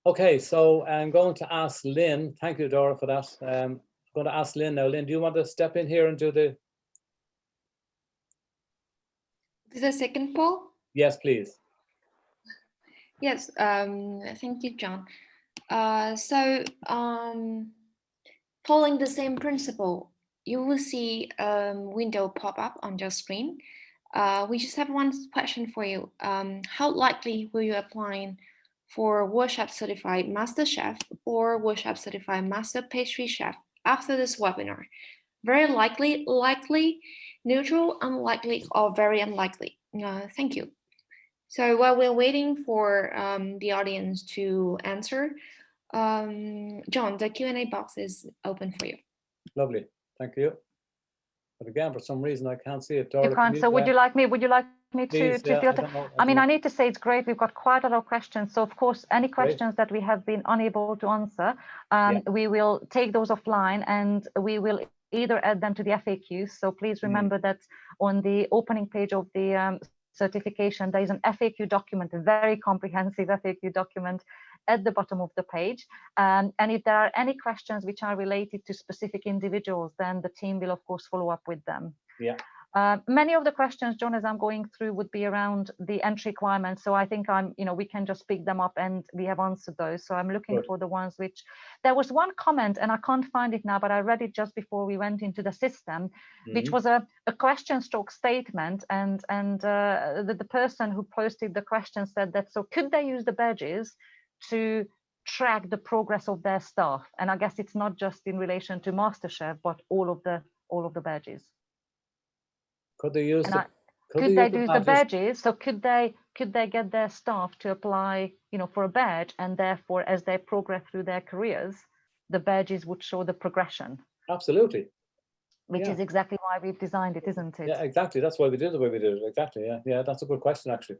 Okay, so I'm going to ask Lynn. Thank you, Dora, for that. I'm going to ask Lynn now. Lynn, do you want to step in here and do the
second poll?
Yes, please.
Yes, thank you, John. Following the same principle, you will see a window pop up on your screen. We just have one question for you. How likely will you apply for Worldchefs Certified Master Chef or Worldchefs Certified Master Pastry Chef after this webinar? Very likely, likely, neutral, unlikely, or very unlikely? Thank you. So while we're waiting for the audience to answer, John, the Q&A box is open for you.
Lovely, thank you. But again, for some reason, I can't see it.
You can't. So would you like me
Please,
to filter? I mean, I need to say it's great. We've got quite a lot of questions. So of course, any questions that we have been unable to answer, we will take those offline, and we will either add them to the FAQs. So please remember that on the opening page of the certification, there is an FAQ document, a very comprehensive FAQ document at the bottom of the page. And if there are any questions which are related to specific individuals, then the team will of course follow up with them. Many of the questions, John, as I'm going through, would be around the entry requirements. So I think we can just pick them up and we have answered those. So I'm looking for the ones which, there was one comment and I can't find it now, but I read it just before we went into the system, which was a question stroke statement. And the person who posted the question said that, so could they use the badges to track the progress of their staff? And I guess it's not just in relation to MasterChef, but all of the badges.
Could they use
Could they do the badges? So could they get their staff to apply, for a badge, and therefore, as they progress through their careers, the badges would show the progression?
Absolutely.
Which is exactly why we've designed it, isn't it?
Yeah, exactly. That's why we did it the way we did it. Exactly. Yeah, yeah. That's a good question, actually.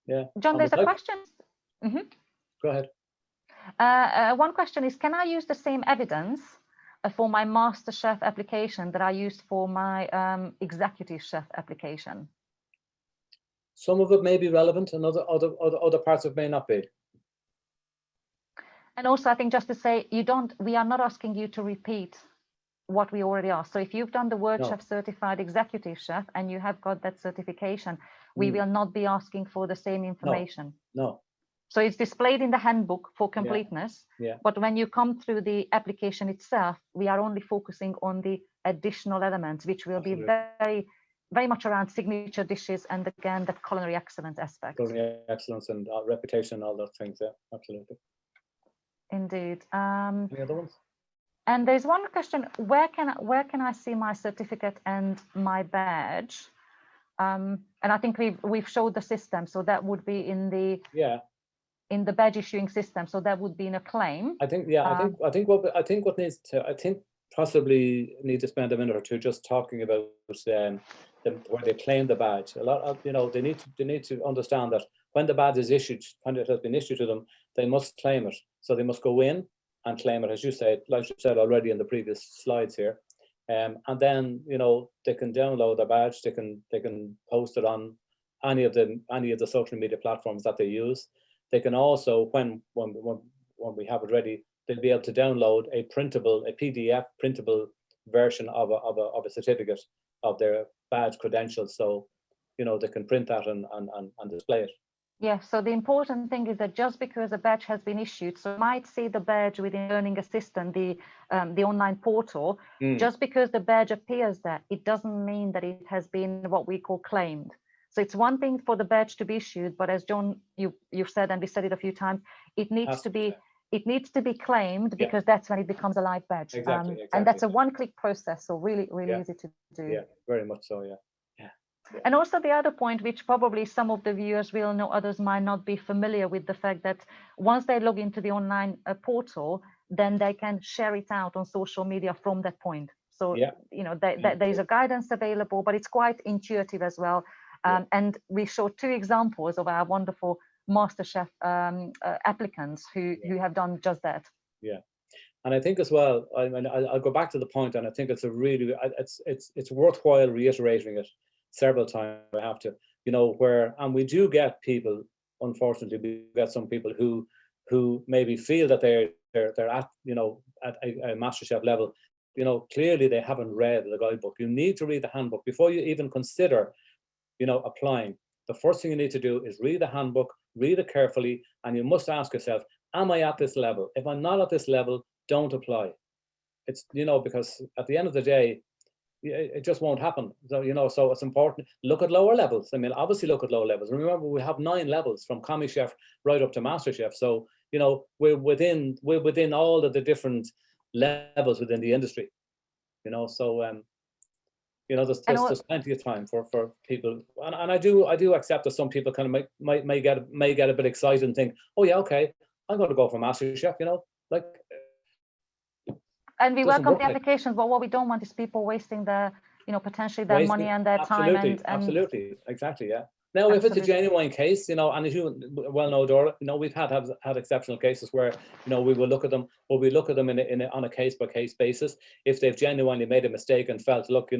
Yeah.
John, there's a question.
Go ahead.
One question is, can I use the same evidence for my Master Chef application that I used for my Executive Chef application?
Some of it may be relevant, and other parts of it may not be.
And also, I think just to say, we are not asking you to repeat what we already asked. So if you've done the Worldchef Certified Executive Chef and you have got that certification, we will not be asking for the same information.
No.
So it's displayed in the handbook for completeness. But when you come through the application itself, we are only focusing on the additional elements, which will be very, very much around signature dishes and, again, that culinary excellence aspect.
Culinary excellence and reputation and all those things. Yeah, absolutely.
Indeed.
Any other ones?
And there's one question: where can I see my certificate and my badge? And I think we've showed the system, so that would be in the badge issuing system. So that would be in a claim.
I think possibly need to spend a minute or two just talking about where they claim the badge. A lot of they need to understand that when the badge is issued, when it has been issued to them, they must claim it. So they must go in and claim it, as you said, like you said already in the previous slides here, and then they can download the badge. They can post it on any of the social media platforms that they use. They can also, when we have it ready, they'll be able to download a PDF printable version of a certificate of their badge credentials. So they can print that and display it.
Yeah, so the important thing is that just because a badge has been issued, so you might see the badge within Learning Assistant, the online portal, just because the badge appears there, it doesn't mean that it has been what we call claimed. So it's one thing for the badge to be issued, but as John, you've said, and we said it a few times, it needs to be claimed, because that's when it becomes a live badge.
Exactly.
And that's a one-click process, so really easy to do.
Yeah, very much so, yeah.
And also the other point, which probably some of the viewers will know, others might not be familiar with, the fact that once they log into the online portal, then they can share it out on social media from that point. So, there's a guidance available, but it's quite intuitive as well. And we show two examples of our wonderful MasterChef applicants who have done just that. Yeah.
And I think as well, I'll go back to the point, and I think it's it's worthwhile reiterating it several times. I have to, and we do get people, unfortunately, we get some people who maybe feel that they're at at a MasterChef level. Clearly they haven't read the guidebook. You need to read the handbook before you even consider applying. The first thing you need to do is read the handbook, read it carefully, and you must ask yourself, am I at this level? If I'm not at this level, don't apply. It's because at the end of the day, it just won't happen. So so it's important. Look at lower levels. I mean, obviously look at lower levels. Remember, we have 9 levels from Commis Chef right up to Master Chef. So we're within all of the different levels within the industry. So there's plenty of time for people, and I do accept that some people kind of may get a bit excited and think, oh yeah, okay, I'm going to go for Master Chef.
And we welcome the applications, but what we don't want is people wasting their, potentially their money and their time.
Absolutely, exactly, yeah. Now, if it's a genuine case, and as you well know, Dora, we've had exceptional cases where, we will look at them, but we look at them on a case-by-case basis. If they've genuinely made a mistake and felt, look, they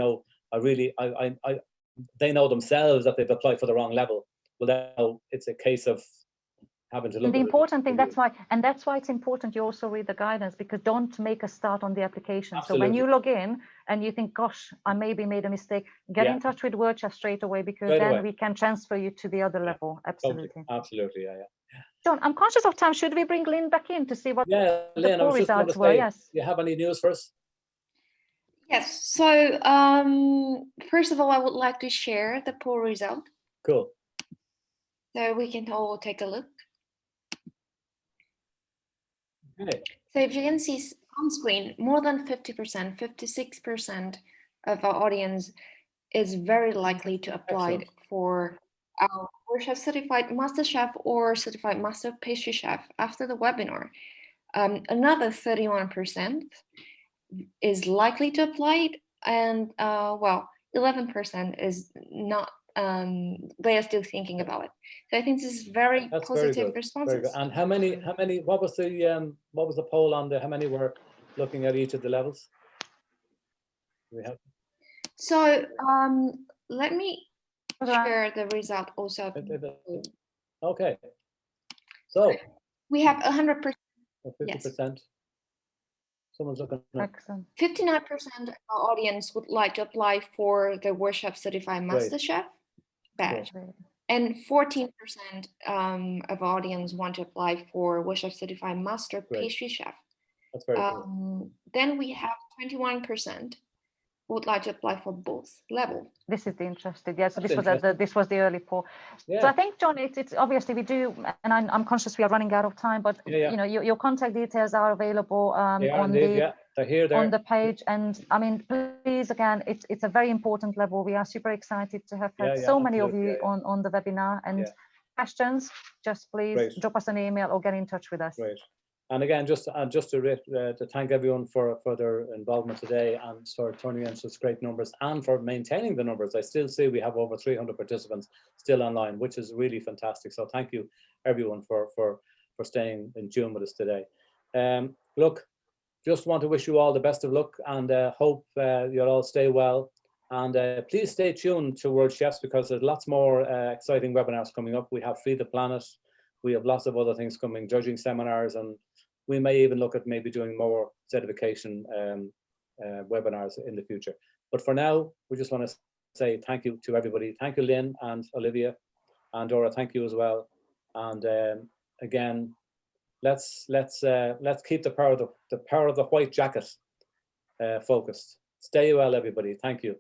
know themselves that they've applied for the wrong level. Well, then it's a case of having to look.
And the important thing, that's why it's important you also read the guidance, because don't make a start on the application.
Absolutely.
So when you log in and you think, gosh, I maybe made a mistake, get in touch with Worldchef straight away, because then we can transfer you to the other level. Absolutely.
Absolutely, yeah.
John, I'm conscious of time. Should we bring Lynn back in to see what
Lynn,
the poll results were? Yes.
Do you have any news for us?
Yes. So first of all, I would like to share the poll result.
Cool.
So we can all take a look.
Okay.
So if you can see on screen, more than 50%, 56% of our audience is very likely to apply
Excellent.
for our Worldchefs Certified Master Chef or Certified Master Pastry Chef after the webinar. Another 31% is likely to apply it, and well, 11% is not. They are still thinking about it. So I think this is very
That's
positive
very good.
responses.
Very good. And how many? What was the poll on the? How many were looking at each of the levels? We have.
So let me share the result also.
Okay. So
we have 100%.
50%. Someone's looking.
Excellent.
59% of our audience would like to apply for the Worldchefs Certified Master Chef Badge, and 14% of our audience want to apply for Worldchefs Certified Master Pastry Chef.
That's very good.
Then we have 21% who would like to apply for both level.
This is the interesting. Yes, so this was the early poll.
Yeah.
So I think, John, it's obviously we do, and I'm conscious we are running out of time, but you know, your contact details are available on the page. And I mean, please, again, it's a very important level. We are super excited to have had so many of you on the webinar, and questions, just please drop us an email or get in touch with us.
Great. And again, just to thank everyone for their involvement today and for turning in such great numbers and for maintaining the numbers. I still see we have over 300 participants still online, which is really fantastic. So thank you everyone for staying in tune with us today. Look, just want to wish you all the best of luck, and hope you'll all stay well. And please stay tuned to Worldchefs, because there's lots more exciting webinars coming up. We have Feed the Planet. We have lots of other things coming, judging seminars, and we may even look at maybe doing more certification webinars in the future. But for now, we just want to say thank you to everybody. Thank you, Lynn and Olivia, and Dora. Thank you as well. And again, let's keep the power of the white jacket focused. Stay well, everybody. Thank you.